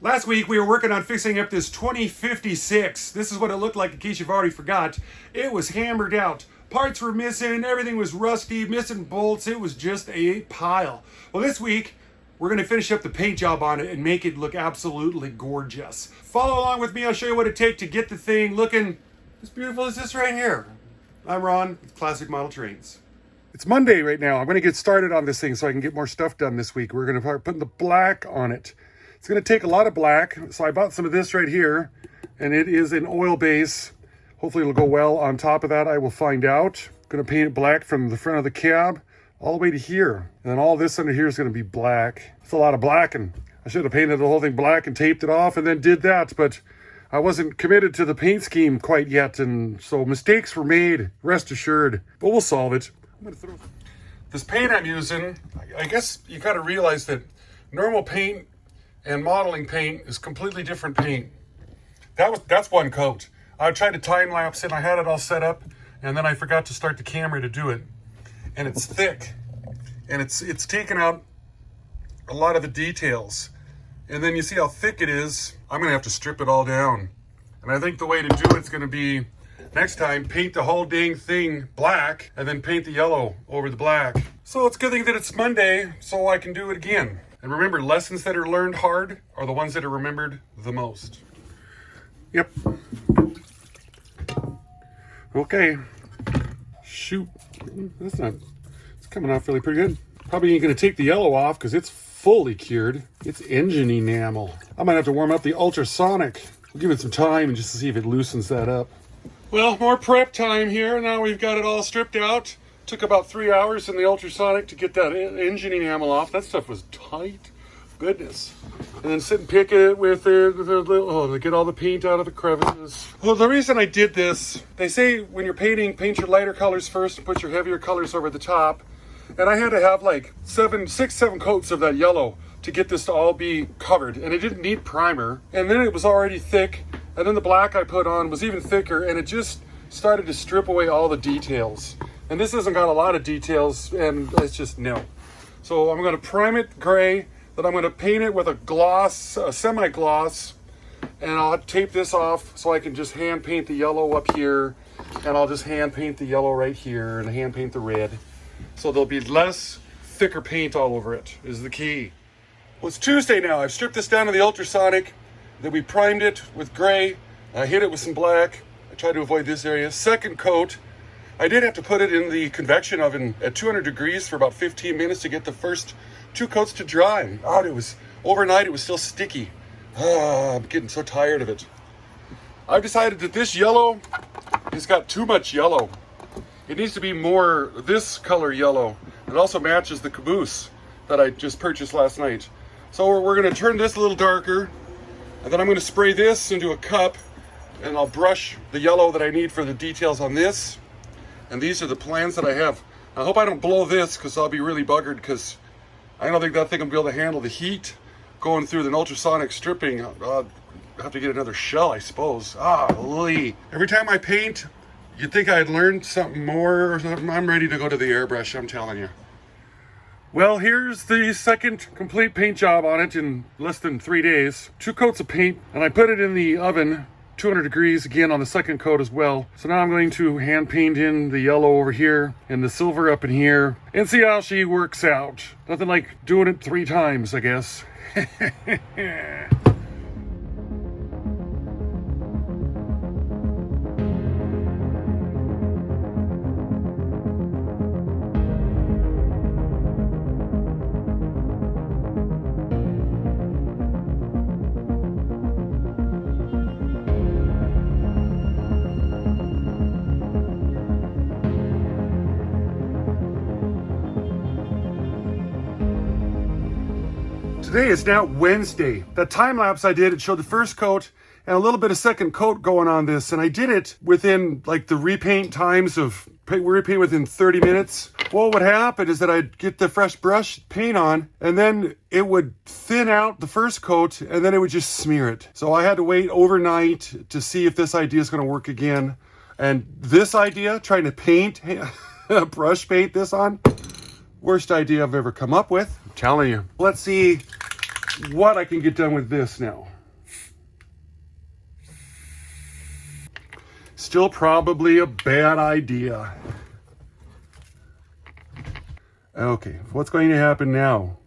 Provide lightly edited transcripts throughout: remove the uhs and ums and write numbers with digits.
Last week we were working on fixing up this 2056. This is what it looked like in case you've already forgot. It was hammered out. Parts were missing, everything was rusty, missing bolts. It was just a pile. Well, this week we're going to finish up the paint job on it and make it look absolutely gorgeous. Follow along with me. I'll show you what it takes to get the thing looking as beautiful as this right here. I'm Ron with Classic Model Trains. It's Monday right now. I'm going to get started on this thing so I can get more stuff done this week. We're going to start putting the black on it. It's going to take a lot of black, so I bought some of this right here, and it is an oil base. Hopefully it'll go well. On top of that, I will find out. I'm going to paint it black from the front of the cab all the way to here. And then all this under here is going to be black. It's a lot of black, and I should have painted the whole thing black and taped it off and then did that, but I wasn't committed to the paint scheme quite yet, and so mistakes were made, rest assured. But we'll solve it. I'm going to throw this paint I'm using. I guess you got to realize that normal paint and modeling paint is completely different paint. That's one coat. I tried to time lapse it. I had it all set up, and then I forgot to start the camera to do it. And it's thick, and it's taken out a lot of the details. And then you see how thick it is. I'm gonna have to strip it all down. And I think the way to do it's gonna be next time paint the whole dang thing black, and then paint the yellow over the black. So it's a good thing that it's Monday, so I can do it again. And remember, lessons that are learned hard are the ones that are remembered the most. Yep. Okay. Shoot. It's coming off really pretty good. Probably ain't gonna take the yellow off because it's fully cured. It's engine enamel. I might have to warm up the Ultrasonic. We'll give it some time just to see if it loosens that up. Well, more prep time here. Now we've got it all stripped out. Took about 3 hours in the Ultrasonic to get that engine enamel off. That stuff was tight. Goodness. And then sit and pick it with to get all the paint out of the crevices. Well, the reason I did this, they say when you're painting, paint your lighter colors first and put your heavier colors over the top. And I had to have like 6, 7 coats of that yellow to get this to all be covered. And it didn't need primer. And then it was already thick. And then the black I put on was even thicker. And it just started to strip away all the details. And this hasn't got a lot of details, and it's just no. So I'm going to prime it gray, then I'm going to paint it with a gloss, a semi-gloss, and I'll tape this off so I can just hand paint the yellow up here, and I'll just hand paint the yellow right here, and hand paint the red. So there'll be less thicker paint all over it, is the key. Well, it's Tuesday now. I've stripped this down to the Ultrasonic, then we primed it with gray, I hit it with some black, I tried to avoid this area. Second coat, I did have to put it in the convection oven at 200 degrees for about 15 minutes to get the first 2 coats to dry. God, it was overnight, it was still sticky. I'm getting so tired of it. I've decided that this yellow has got too much yellow. It needs to be more this color yellow. It also matches the caboose that I just purchased last night. So we're going to turn this a little darker, and then I'm going to spray this into a cup, and I'll brush the yellow that I need for the details on this. And these are the plans that I have. I hope I don't blow this because I'll be really buggered because I don't think that thing will be able to handle the heat going through the Ultrasonic stripping. I'll have to get another shell, I suppose. Every time I paint, you'd think I'd learned something more or something. I'm ready to go to the airbrush, I'm telling you. Well, here's the second complete paint job on it in less than 3 days. 2 coats of paint, and I put it in the oven 200 degrees again on the second coat as well. So now I'm going to hand paint in the yellow over here and the silver up in here and see how she works out. Nothing like doing it 3 times, I guess. Today is now Wednesday. That time lapse I did, it showed the first coat and a little bit of second coat going on this. And I did it within like the repaint times of repaint within 30 minutes. Well, what would happen is that I'd get the fresh brush paint on and then it would thin out the first coat and then it would just smear it. So I had to wait overnight to see if this idea is going to work again. And this idea, trying to paint, brush paint this on, worst idea I've ever come up with. I'm telling you. Let's see what I can get done with this now. Still probably a bad idea. Okay, what's going to happen now?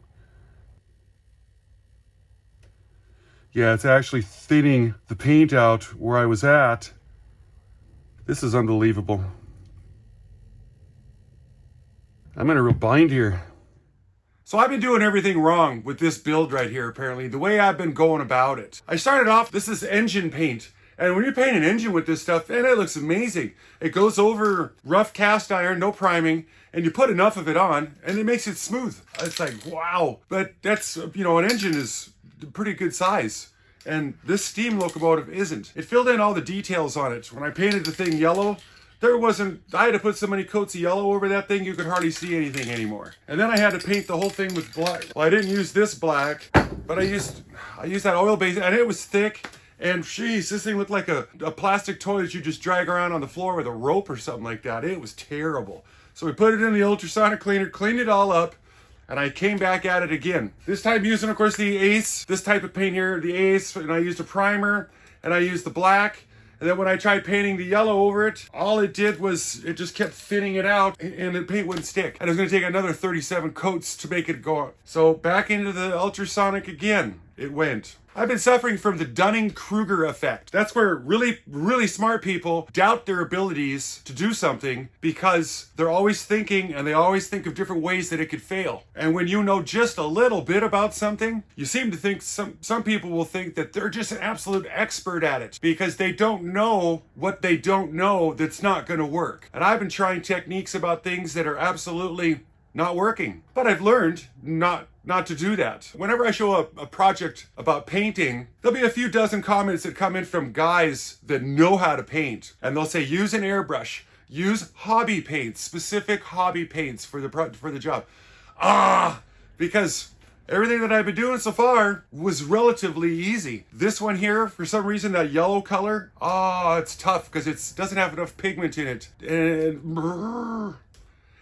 Yeah, it's actually thinning the paint out where I was at. This is unbelievable. I'm in a real bind here. So I've been doing everything wrong with this build right here, apparently, the way I've been going about it. I started off, this is engine paint. And when you paint an engine with this stuff, man, it looks amazing. It goes over rough cast iron, no priming, and you put enough of it on, and it makes it smooth. It's like, wow. But that's, you know, an engine is a pretty good size. And this steam locomotive isn't. It filled in all the details on it. When I painted the thing yellow, I had to put so many coats of yellow over that thing, you could hardly see anything anymore. And then I had to paint the whole thing with black. Well, I didn't use this black, but I used that oil base, and it was thick. And geez, this thing looked like a plastic toy that you just drag around on the floor with a rope or something like that. It was terrible. So we put it in the ultrasonic cleaner, cleaned it all up, and I came back at it again. This time using, of course, the Ace, this type of paint here, the Ace, and I used a primer, and I used the black. And then when I tried painting the yellow over it, all it did was it just kept thinning it out and the paint wouldn't stick. And it was going to take another 37 coats to make it go. So back into the ultrasonic again, it went. I've been suffering from the Dunning-Kruger effect. That's where really, really smart people doubt their abilities to do something because they're always thinking and they always think of different ways that it could fail. And when you know just a little bit about something, you seem to think some people will think that they're just an absolute expert at it because they don't know what they don't know that's not going to work. And I've been trying techniques about things that are absolutely not working. But I've learned not to do that. Whenever I show a project about painting, there'll be a few dozen comments that come in from guys that know how to paint. And they'll say, use an airbrush, use hobby paints, specific hobby paints for the job. Because everything that I've been doing so far was relatively easy. This one here, for some reason, that yellow color, it's tough because it doesn't have enough pigment in it. And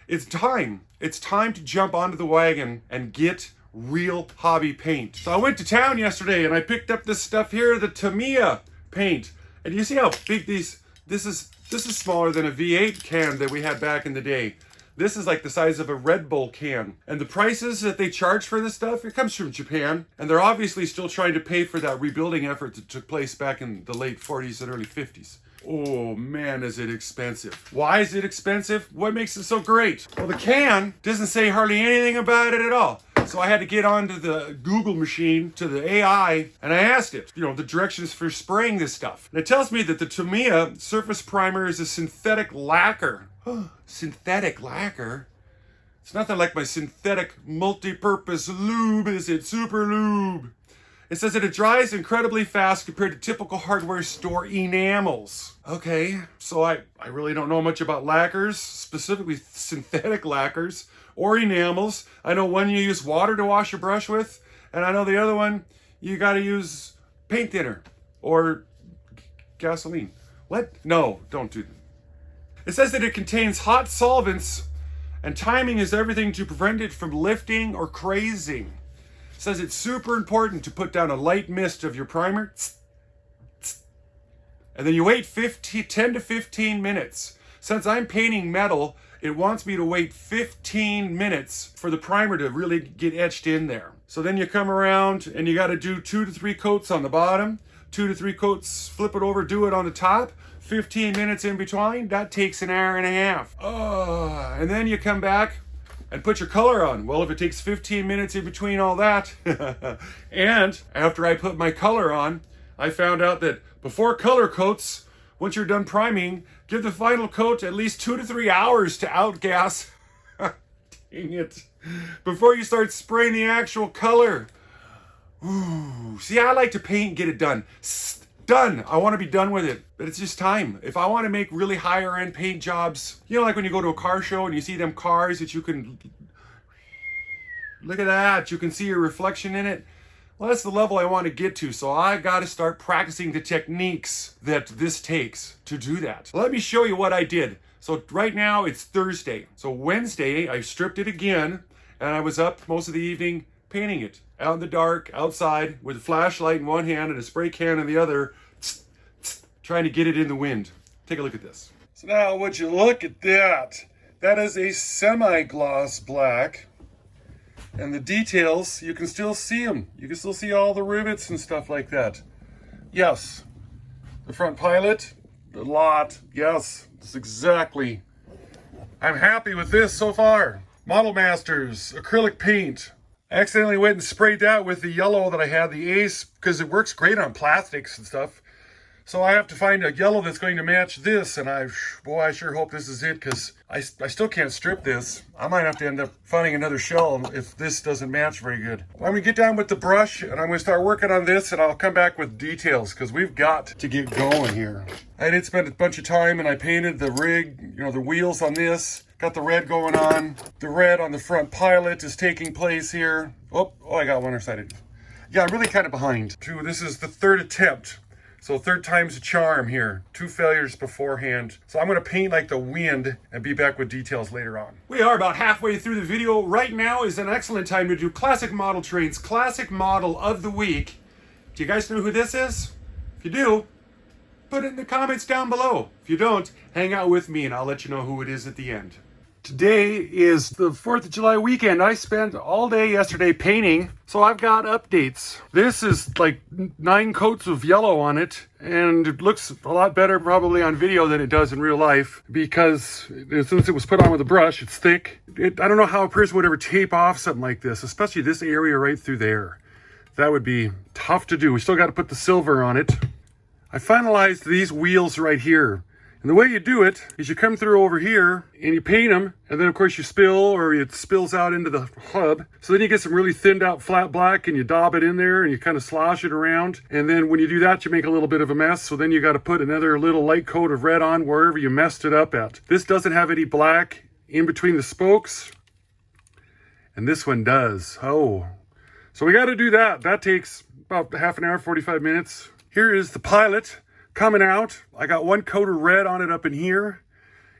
it's time. It's time to jump onto the wagon and get real hobby paint. So I went to town yesterday and I picked up this stuff here, the Tamiya paint. And you see how big this is smaller than a V8 can that we had back in the day. This is like the size of a Red Bull can. And the prices that they charge for this stuff, it comes from Japan. And they're obviously still trying to pay for that rebuilding effort that took place back in the late 40s and early 50s. Oh man, is it expensive. Why is it expensive? What makes it so great? Well, the can doesn't say hardly anything about it at all. So I had to get onto the Google machine, to the AI, and I asked it, the directions for spraying this stuff. And it tells me that the Tamiya surface primer is a synthetic lacquer. Synthetic lacquer? It's nothing like my synthetic multi-purpose lube, is it? Super lube. It says that it dries incredibly fast compared to typical hardware store enamels. Okay, so I really don't know much about lacquers, specifically synthetic lacquers or enamels. I know one you use water to wash your brush with, and I know the other one you gotta use paint thinner or gasoline. What? No, don't do that. It says that it contains hot solvents and timing is everything to prevent it from lifting or crazing. Says it's super important to put down a light mist of your primer, and then you wait 10 to 15 minutes. Since I'm painting metal, it wants me to wait 15 minutes for the primer to really get etched in there. So then you come around and you got to do 2 to 3 coats on the bottom, 2 to 3 coats, flip it over, do it on the top, 15 minutes in between. That takes an hour and a half. And then you come back and put your color on. Well, if it takes 15 minutes in between all that, and after I put my color on, I found out that before color coats, once you're done priming, give the final coat at least 2 to 3 hours to outgas. Dang it. Before you start spraying the actual color. Ooh. See, I like to paint and get it done. Done. I want to be done with it, but it's just time. If I want to make really higher end paint jobs, like when you go to a car show and you see them cars that you can, look at that, you can see your reflection in it. Well, that's the level I want to get to. So I got to start practicing the techniques that this takes to do that. Let me show you what I did. So right now it's Thursday. So Wednesday, I stripped it again and I was up most of the evening painting it. out in the dark, outside, with a flashlight in one hand and a spray can in the other, trying to get it in the wind. Take a look at this. So now, would you look at that? That is a semi-gloss black. And the details, you can still see them. You can still see all the rivets and stuff like that. Yes. The front pilot, the lot, yes. That's exactly. I'm happy with this so far. Model Masters, acrylic paint. I accidentally went and sprayed that with the yellow that I had, the Ace, because it works great on plastics and stuff. So I have to find a yellow that's going to match this, and I sure hope this is it, because I still can't strip this. I might have to end up finding another shell if this doesn't match very good. I'm going to get down with the brush, and I'm going to start working on this, and I'll come back with details, because we've got to get going here. I did spend a bunch of time, and I painted the rig, the wheels on this. Got the red going on. The red on the front pilot is taking place here. Oh, I got one side. Yeah, I'm really kind of behind. This is the third attempt. So third time's a charm here. 2 failures beforehand. So I'm going to paint like the wind and be back with details later on. We are about halfway through the video. Right now is an excellent time to do classic model trains. Classic model of the week. Do you guys know who this is? If you do, put it in the comments down below. If you don't, hang out with me and I'll let you know who it is at the end. Today is the 4th of July weekend. I spent all day yesterday painting, so I've got updates. This is like 9 coats of yellow on it, and it looks a lot better probably on video than it does in real life, because since it was put on with a brush, it's thick. I don't know how a person would ever tape off something like this, especially this area right through there. That would be tough to do. We still got to put the silver on it. I finalized these wheels right here. And the way you do it is you come through over here and you paint them, and then of course you spill, or it spills out into the hub. So then you get some really thinned out flat black and you daub it in there and you kind of slosh it around. And then when you do that, you make a little bit of a mess. So then you got to put another little light coat of red on wherever you messed it up at. This doesn't have any black in between the spokes, and this one does. Oh, so we got to do that. That takes about half an hour, 45 minutes. Here is the pilot coming out. I got 1 coat of red on it up in here.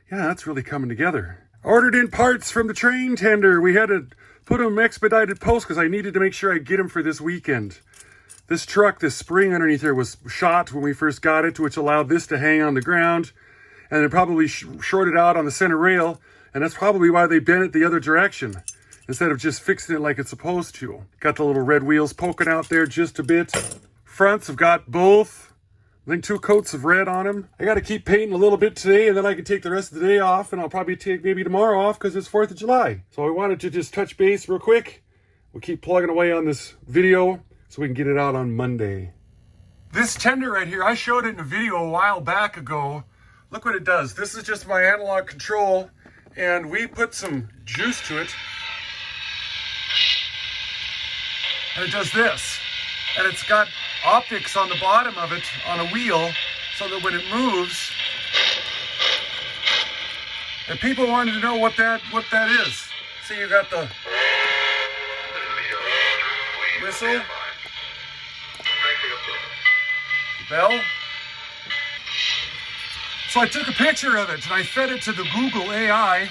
Yeah, that's really coming together. Ordered in parts from the train tender. We had to put them expedited post because I needed to make sure I get them for this weekend. This truck, this spring underneath there was shot when we first got it, which allowed this to hang on the ground. And it probably shorted out on the center rail. And that's probably why they bent it the other direction, instead of just fixing it like it's supposed to. Got the little red wheels poking out there just a bit. Fronts have got both. I think 2 coats of red on them. I got to keep painting a little bit today, and then I can take the rest of the day off, and I'll probably take maybe tomorrow off because it's 4th of July. So I wanted to just touch base real quick. We'll keep plugging away on this video so we can get it out on Monday. This tender right here, I showed it in a video a while back ago. Look what it does. This is just my analog control, and we put some juice to it. And it does this. And it's got optics on the bottom of it on a wheel, so that when it moves, and people wanted to know what that is. See, you got the whistle, the bell. So I took a picture of it and I fed it to the Google AI,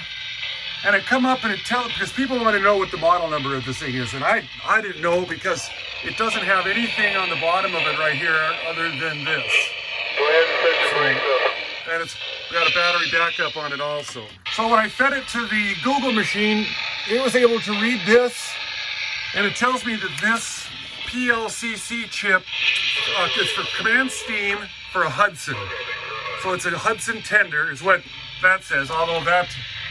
and it come up and it because people want to know what the model number of this thing is, and I didn't know, because it doesn't have anything on the bottom of it right here other than this. Go ahead and set your brakes up. And it's got a battery backup on it also. So when I fed it to the Google machine, it was able to read this, and it tells me that this PLCC chip is for command steam for a Hudson. So it's a Hudson tender is what that says, although that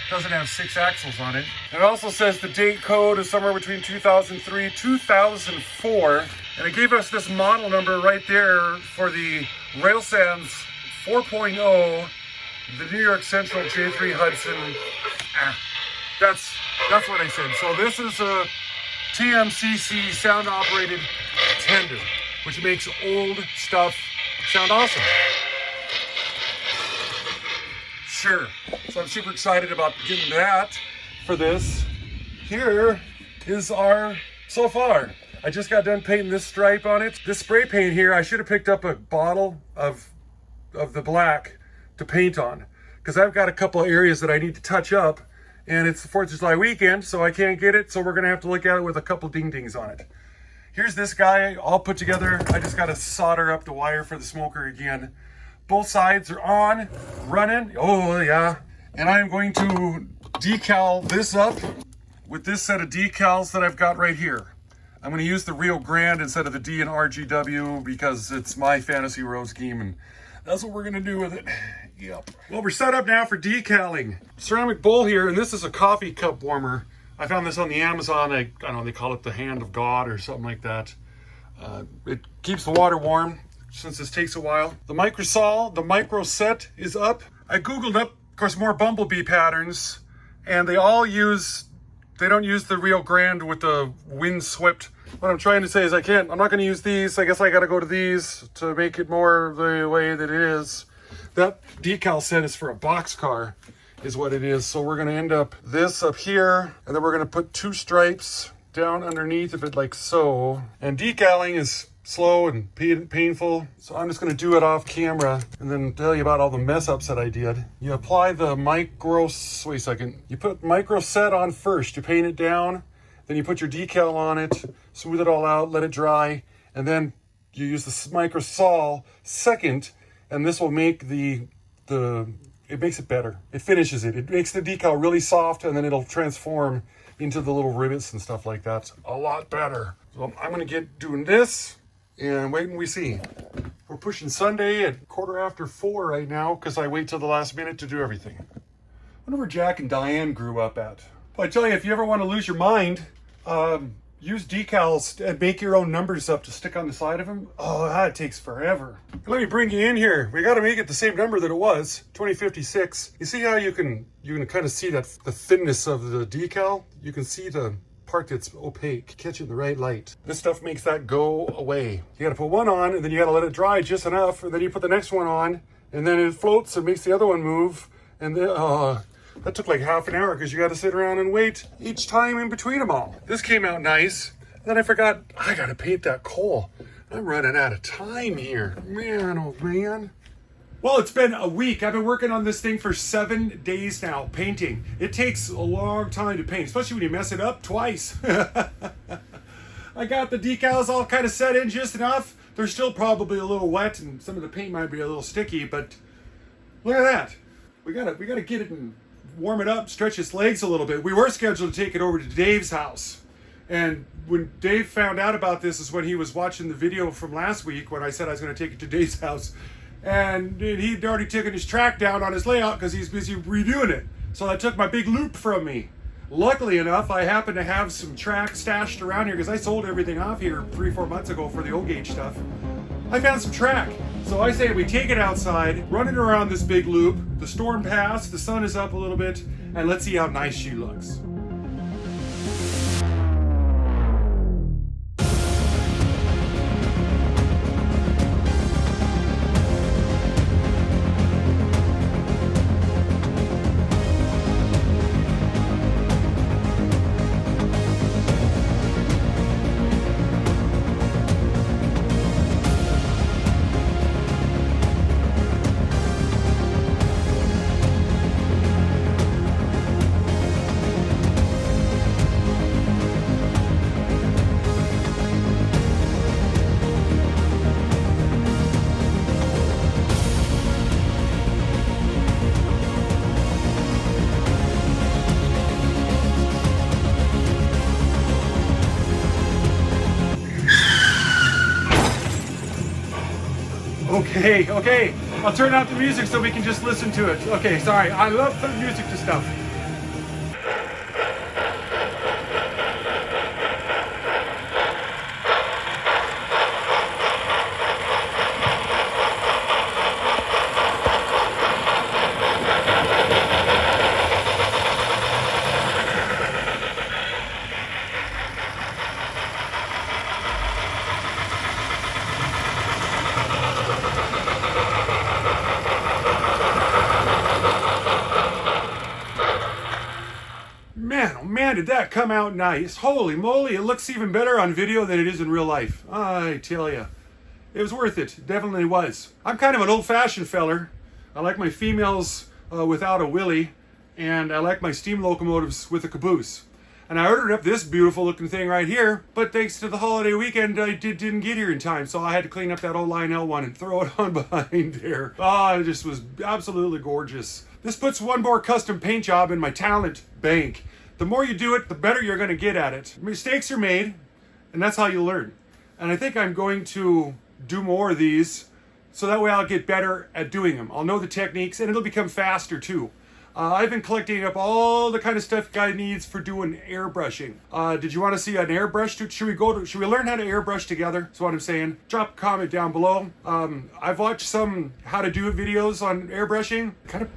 doesn't have 6 axles on it. It also says the date code is somewhere between 2003 2004, and it gave us this model number right there for the RailSounds 4.0, the New York Central J3 Hudson. That's what I said. So this is a TMCC sound operated tender, which makes old stuff sound awesome. Sure. So I'm super excited about getting that for this. Here is our so far. I just got done painting this stripe on it. This spray paint here, I should have picked up a bottle of the black to paint on, because I've got a couple of areas that I need to touch up, and it's the 4th of July weekend, so I can't get it, so we're gonna have to look at it with a couple ding-dings on it. Here's this guy all put together. I just got to solder up the wire for the smoker again. Both sides are on, running. Oh yeah. And I'm going to decal this up with this set of decals that I've got right here. I'm going to use the Rio Grande instead of the D and RGW because it's my fantasy row scheme, and that's what we're going to do with it. Yep. Well, we're set up now for decaling. Ceramic bowl here, and this is a coffee cup warmer. I found this on the Amazon. I don't know, they call it the hand of God or something like that. It keeps the water warm since this takes a while. The microsol, the micro set is up. I Googled up, of course, more Bumblebee patterns, and they don't use the Rio Grande with the wind-swept. What I'm trying to say is I'm not going to use these. I guess I got to go to these to make it more the way that it is. That decal set is for a box car, is what it is. So we're going to end up this up here, and then we're going to put 2 stripes down underneath of it like so. And decaling is slow and painful, so I'm just going to do it off camera and then tell you about all the mess ups that I did. You apply the micro, wait a second, you put micro set on first, you paint it down, then you put your decal on it, smooth it all out, let it dry, and then you use the micro sol second, and this will make it makes it better. It finishes it. It makes the decal really soft, and then it'll transform into the little rivets and stuff like that. A lot better. So I'm going to get doing this and wait and we see. We're pushing Sunday at 4:15 right now because I wait till the last minute to do everything. I wonder where Jack and Diane grew up at. But I tell you, if you ever want to lose your mind, use decals and make your own numbers up to stick on the side of them. Oh, that takes forever. Let me bring you in here. We got to make it the same number that it was, 2056. You see how you can kind of see that the thinness of the decal? You can see the part that's opaque, catch it in the right light. This stuff makes that go away. You got to put one on, and then you got to let it dry just enough, and then you put the next one on, and then it floats and makes the other one move, and then that took like half an hour because you got to sit around and wait each time in between them all. This came out nice. Then I forgot, I got to paint that coal. I'm running out of time here. Man, oh man. Well, it's been a week. I've been working on this thing for 7 days now, painting. It takes a long time to paint, especially when you mess it up twice. I got the decals all kind of set in just enough. They're still probably a little wet and some of the paint might be a little sticky, but look at that. We gotta get it and warm it up, stretch its legs a little bit. We were scheduled to take it over to Dave's house. And when Dave found out about this is when he was watching the video from last week when I said I was going to take it to Dave's house. And he'd already taken his track down on his layout because he's busy redoing it. So that took my big loop from me. Luckily enough, I happen to have some track stashed around here because I sold everything off here 3-4 months ago for the old gauge stuff. I found some track. So I say we take it outside, run it around this big loop, the storm passed, the sun is up a little bit, and let's see how nice she looks. Okay, I'll turn out the music so we can just listen to it. Okay, sorry, I love putting music to stuff. Man, did that come out nice. Holy moly, it looks even better on video than it is in real life. I tell ya. It was worth it. It definitely was. I'm kind of an old-fashioned feller. I like my females without a willy, and I like my steam locomotives with a caboose. And I ordered up this beautiful looking thing right here, but thanks to the holiday weekend, I didn't get here in time, so I had to clean up that old Lionel one and throw it on behind there. Ah, it just was absolutely gorgeous. This puts one more custom paint job in my talent bank. The more you do it, the better you're gonna get at it. Mistakes are made, and that's how you learn. And I think I'm going to do more of these, so that way I'll get better at doing them. I'll know the techniques, and it'll become faster too. I've been collecting up all the kind of stuff guy needs for doing airbrushing. Did you want to see an airbrush? Should we learn how to airbrush together? That's what I'm saying. Drop a comment down below. I've watched some how to do it videos on airbrushing.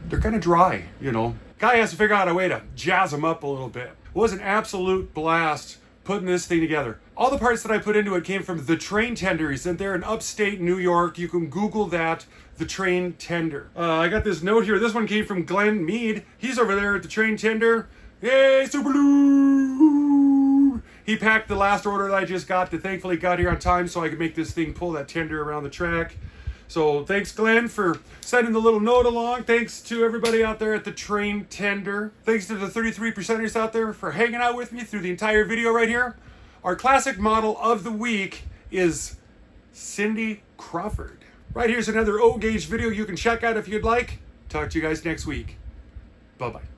They're kind of dry, you know. Guy has to figure out a way to jazz them up a little bit. It was an absolute blast putting this thing together. All the parts that I put into it came from The Train Tender. He's in there in upstate New York. You can Google that, The Train Tender. I got this note here. This one came from Glenn Mead. He's over there at The Train Tender. Yay, Super Lube! He packed the last order that I just got that thankfully got here on time so I could make this thing pull that tender around the track. So thanks, Glenn, for sending the little note along. Thanks to everybody out there at The Train Tender. Thanks to the 33%ers out there for hanging out with me through the entire video right here. Our classic model of the week is Cindy Crawford. Right here's another O-Gauge video you can check out if you'd like. Talk to you guys next week. Bye-bye.